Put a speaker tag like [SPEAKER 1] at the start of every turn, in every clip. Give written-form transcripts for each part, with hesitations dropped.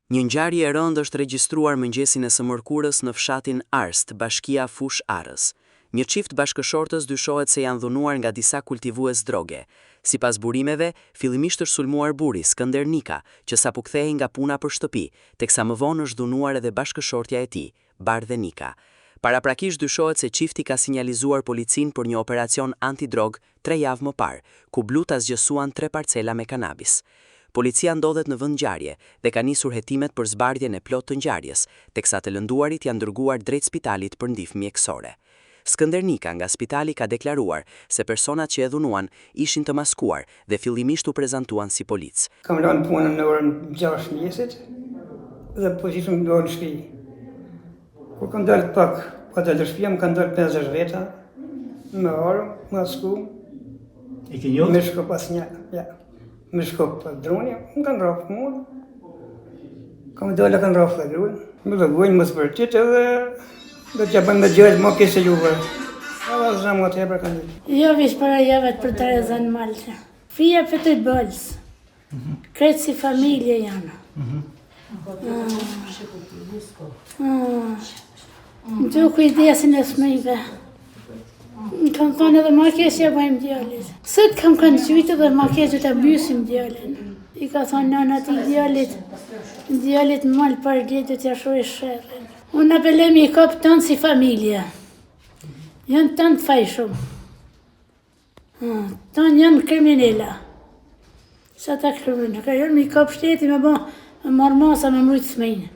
[SPEAKER 1] Një ngjarje e rëndë është regjistruar mëngjesin e së mërkurës në fshatin Arst, bashkia Fush Arës. Një çift bashkëshortës dyshohet se janë dhunuar nga disa kultivues droge. Sipas burimeve, fillimisht është sulmuar burri Skënder Nika, që sapo kthehej nga puna për shtëpi, teksa më vonë është dhunuar edhe bashkëshortja e tij, Bardhe Nika. Paraprakisht dyshohet se çifti ka sinjalizuar policinë për një operacion antidrog 3 javë më parë, ku bluta zgjësuan 3 parcela me kanabis. Policia ndodhet në vend ngjarje dhe ka nisur hetimet për zbardhjen e plotë të ngjarjes, teksa të lënduarit janë dërguar drejt spitalit për ndihmë mjekësore. Skënder Nika nga spitali ka deklaruar se personat që e dhunuan ishin të maskuar dhe fillimisht u prezantuan si policë.
[SPEAKER 2] Kam lënë punën në orën 6 mëngjesit dhe po ishim në orën shtëpi. Kur kam dalë pak, pa dalë shtëpia, më kanë dalë 50 veta me orë, me sku.
[SPEAKER 3] E ke njohur?
[SPEAKER 2] Me shko pas një, ja. Me shko pas droni, më kanë rrafë mua. Kam dalë kanë rrafë dhe gruën. Më dhe gojnë më spërtit edhe do t'ja bëjmë me gjellë më kese juve. Edhe zemë më tepër kanë ditë.
[SPEAKER 4] Jo vish para javet për të rezën Malta. Fija për të bëllës. Kretë si familje janë. Në kujdesin e smejve. Më kam thonë edhe ma kesh ja bëjmë djallit. Sët kam kanë qytë dhe ma kesh du të bysim djallin. I ka thonë nana ti djallit malë për ditë du t'ja shuj shërën. Unë apelemi i kopë tonë si familje. Janë tonë të fajshum. Tonë janë kriminella. Sa ta kriminella, ka janë mi kopë shteti me bo marë masa me mrujtë smejnë.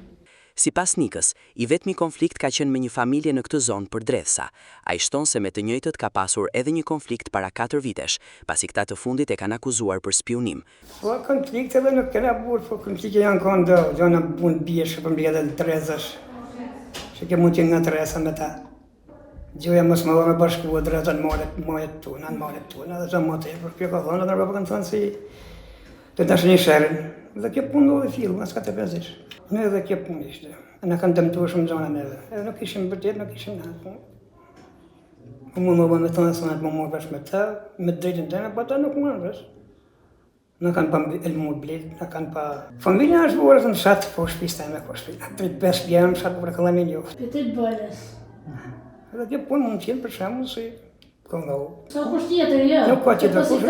[SPEAKER 1] Sipas Nikës, i vetmi konflikt ka qenë me një familje në këtë zonë për dredhsa. Ai shton se me të njëjtët ka pasur edhe një konflikt para 4 vitesh, pasi këta të fundit e kanë akuzuar për spionim.
[SPEAKER 2] Po konflikte edhe nuk kena burë, po konflikte janë kanë do, janë bunë bjeshë për mbjede të drezësh, që ke mund që nga dresa me ta. Gjoja mos më me bashku e drezën malet tuna, dhe që më të e për kjo ka thonë, dhe nërë kanë thonë si të dashë një shërën, dhe kjo punë do dhe filë, mas ka të pezish. Ne edhe kjo punë ishte, në kanë dëmtuar shumë zona neve, edhe nuk ishim vërtet, nuk ishim në. Më më bënë me tonë sonat më morë vesh me ta, me drejtën të në, po ta nuk morë vesh. Në kanë pa elmu blitë, në kanë pa... Familja është borës në shatë, po shpista e me po shpista. 3-5 bjerë në shatë për këllame njoftë.
[SPEAKER 4] Petit bëllës.
[SPEAKER 2] Edhe kjo punë mund qenë për shemë si këngohu.
[SPEAKER 4] Sa kush tjetër, jo?
[SPEAKER 2] Nuk ka tjetër kush,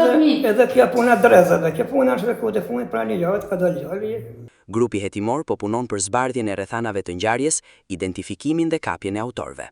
[SPEAKER 2] edhe kjo punë dreza, dhe kjo punë është dhe kote funit pra një lojët, ka do lojë.
[SPEAKER 1] Grupi hetimor po punon për zbardhjen e rrethanave të ngjarjes, identifikimin dhe kapjen e autorëve.